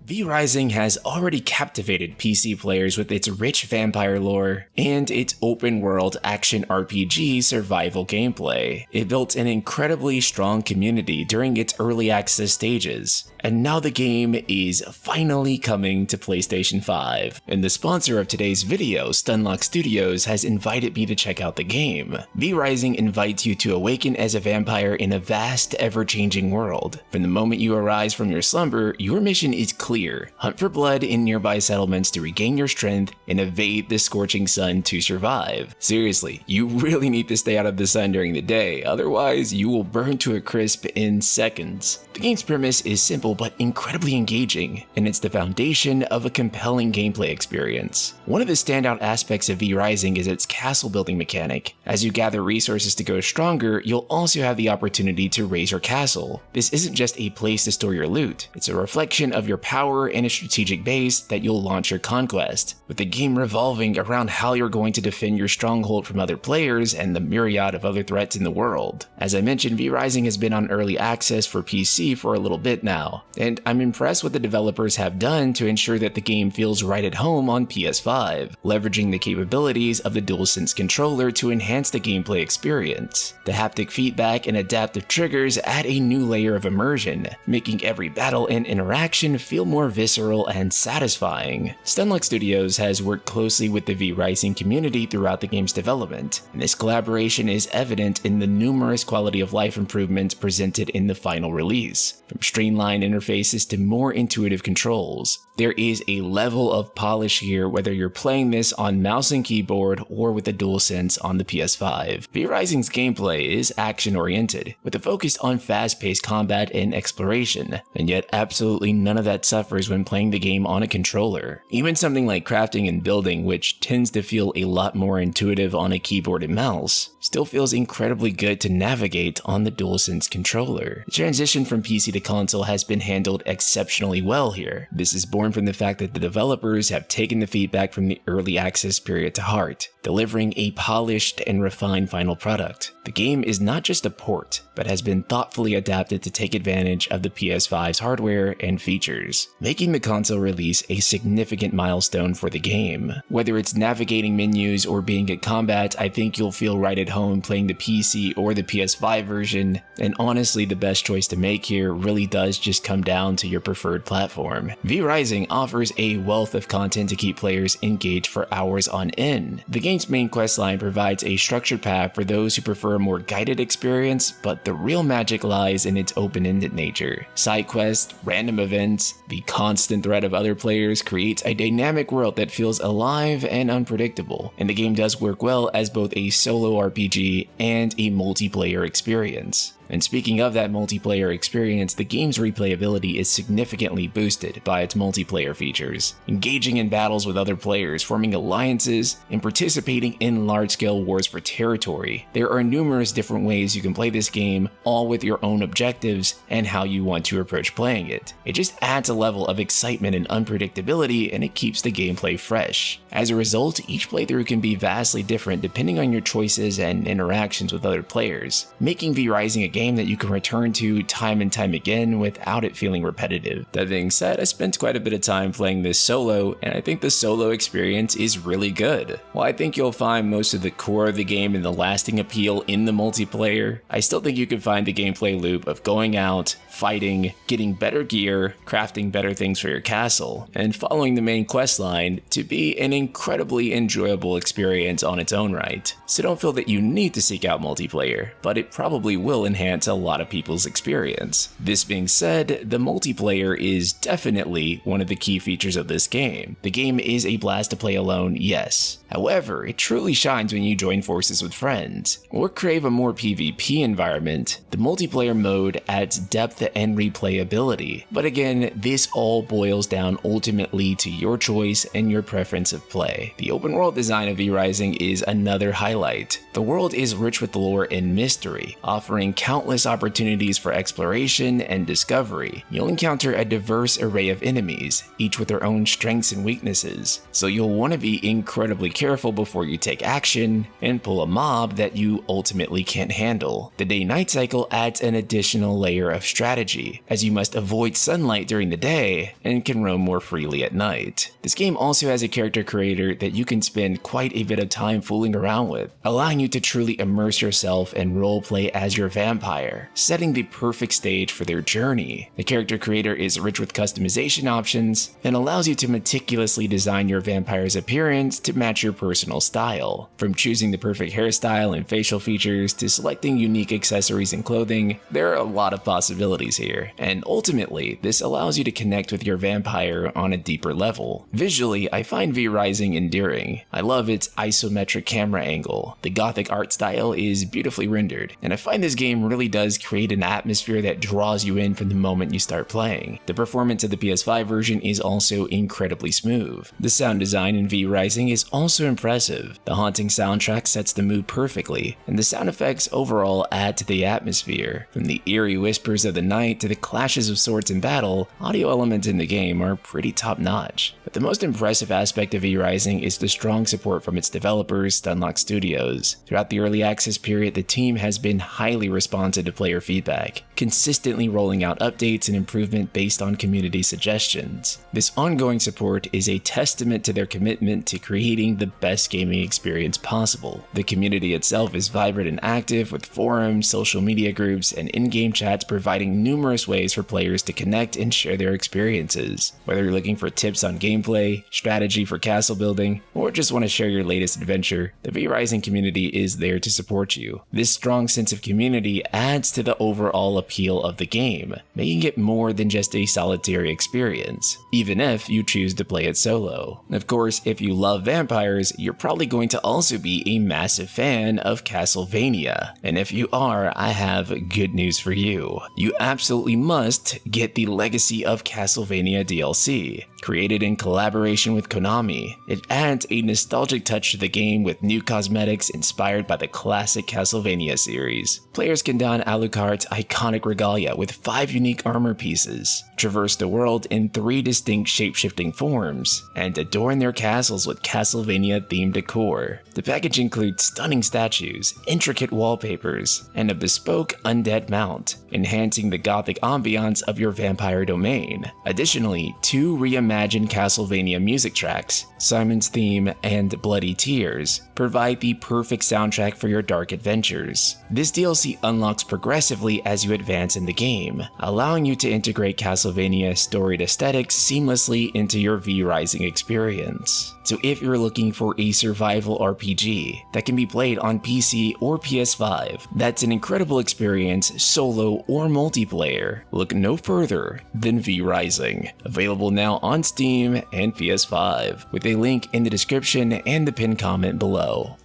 V Rising has already captivated PC players with its rich vampire lore and its open-world action RPG survival gameplay. It built an incredibly strong community during its early access stages, and now the game is finally coming to PlayStation 5. And the sponsor of today's video, Stunlock Studios, has invited me to check out the game. V Rising invites you to awaken as a vampire in a vast, ever-changing world. From the moment you arise from your slumber, your mission is clear: hunt for blood in nearby settlements to regain your strength and evade the scorching sun to survive. Seriously, you really need to stay out of the sun during the day, otherwise you will burn to a crisp in seconds. The game's premise is simple but incredibly engaging, and it's the foundation of a compelling gameplay experience. One of the standout aspects of V Rising is its castle building mechanic. As you gather resources to grow stronger, you'll also have the opportunity to raise your castle. This isn't just a place to store your loot, it's a reflection of your power and a strategic base that you'll launch your conquest, with the game revolving around how you're going to defend your stronghold from other players and the myriad of other threats in the world. As I mentioned, V Rising has been on early access for PC for a little bit now, and I'm impressed what the developers have done to ensure that the game feels right at home on PS5, leveraging the capabilities of the DualSense controller to enhance the gameplay experience. The haptic feedback and adaptive triggers add a new layer of immersion, making every battle and interaction feel more visceral and satisfying. Stunlock Studios has worked closely with the V Rising community throughout the game's development, and this collaboration is evident in the numerous quality of life improvements presented in the final release. From streamlined interfaces to more intuitive controls, there is a level of polish here whether you're playing this on mouse and keyboard or with the DualSense on the PS5. V Rising's gameplay is action-oriented, with a focus on fast-paced combat and exploration, and yet absolutely none of that suffers when playing the game on a controller. Even something like crafting and building, which tends to feel a lot more intuitive on a keyboard and mouse, still feels incredibly good to navigate on the DualSense controller. The transition from PC to console has been handled exceptionally well here. This is born from the fact that the developers have taken the feedback from the early access period to heart, delivering a polished and refined final product. The game is not just a port, but has been thoughtfully adapted to take advantage of the PS5's hardware and features, making the console release a significant milestone for the game. Whether it's navigating menus or being at combat, I think you'll feel right at home playing the PC or the PS5 version, and honestly the best choice to make here really does just come down to your preferred platform. V Rising offers a wealth of content to keep players engaged for hours on end. The game's main questline provides a structured path for those who prefer a more guided experience, but the real magic lies in its open-ended nature. Side quests, random events, the constant threat of other players creates a dynamic world that feels alive and unpredictable, and the game does work well as both a solo RPG and a multiplayer experience. And speaking of that multiplayer experience, the game's replayability is significantly boosted by its multiplayer features. Engaging in battles with other players, forming alliances, and participating in large-scale wars for territory. There are numerous different ways you can play this game, all with your own objectives and how you want to approach playing it. It just adds a level of excitement and unpredictability, and it keeps the gameplay fresh. As a result, each playthrough can be vastly different depending on your choices and interactions with other players, making V Rising a game that you can return to time and time again without it feeling repetitive. That being said, I spent quite a bit of time playing this solo, and I think the solo experience is really good. While I think you'll find most of the core of the game and the lasting appeal in the multiplayer, I still think you can find the gameplay loop of going out, fighting, getting better gear, crafting better things for your castle, and following the main questline to be an incredibly enjoyable experience on its own right. So don't feel that you need to seek out multiplayer, but it probably will enhance a lot of people's experience. This being said, the multiplayer is definitely one of the key features of this game. The game is a blast to play alone, yes. However, it truly shines when you join forces with friends, or crave a more PvP environment. The multiplayer mode adds depth and replayability. But again, this all boils down ultimately to your choice and your preference of play. The open world design of V Rising is another highlight. The world is rich with lore and mystery, offering countless countless opportunities for exploration and discovery. You'll encounter a diverse array of enemies, each with their own strengths and weaknesses, so you'll want to be incredibly careful before you take action and pull a mob that you ultimately can't handle. The day-night cycle adds an additional layer of strategy, as you must avoid sunlight during the day and can roam more freely at night. This game also has a character creator that you can spend quite a bit of time fooling around with, allowing you to truly immerse yourself and roleplay as your vampire, setting the perfect stage for their journey. The character creator is rich with customization options and allows you to meticulously design your vampire's appearance to match your personal style. From choosing the perfect hairstyle and facial features to selecting unique accessories and clothing, there are a lot of possibilities here, and ultimately, this allows you to connect with your vampire on a deeper level. Visually, I find V Rising endearing. I love its isometric camera angle. The gothic art style is beautifully rendered, and I find this game really does create an atmosphere that draws you in from the moment you start playing. The performance of the PS5 version is also incredibly smooth. The sound design in V Rising is also impressive. The haunting soundtrack sets the mood perfectly, and the sound effects overall add to the atmosphere. From the eerie whispers of the night to the clashes of swords in battle, audio elements in the game are pretty top-notch. But the most impressive aspect of V Rising is the strong support from its developers, Stunlock Studios. Throughout the early access period, the team has been highly responsive to player feedback, consistently rolling out updates and improvement based on community suggestions. This ongoing support is a testament to their commitment to creating the best gaming experience possible. The community itself is vibrant and active, with forums, social media groups, and in-game chats providing numerous ways for players to connect and share their experiences. Whether you're looking for tips on gameplay, strategy for castle building, or just want to share your latest adventure, the V Rising community is there to support you. This strong sense of community adds to the overall appeal of the game, making it more than just a solitary experience, even if you choose to play it solo. Of course, if you love vampires, you're probably going to also be a massive fan of Castlevania. And if you are, I have good news for you. You absolutely must get the Legacy of Castlevania DLC. Created in collaboration with Konami, it adds a nostalgic touch to the game with new cosmetics inspired by the classic Castlevania series. Players can don Alucard's iconic regalia with 5 unique armor pieces, traverse the world in 3 distinct shape-shifting forms, and adorn their castles with Castlevania-themed decor. The package includes stunning statues, intricate wallpapers, and a bespoke undead mount, enhancing the gothic ambiance of your vampire domain. Additionally, 2 reimagined Castlevania music tracks, Simon's Theme and Bloody Tears, provide the perfect soundtrack for your dark adventures. This DLC unlocks progressively as you advance in the game, allowing you to integrate Castlevania storied aesthetics seamlessly into your V Rising experience. So if you're looking for a survival RPG that can be played on PC or PS5, that's an incredible experience solo or multiplayer, look no further than V Rising. Available now on Steam and PS5, with a link in the description and the pinned comment below.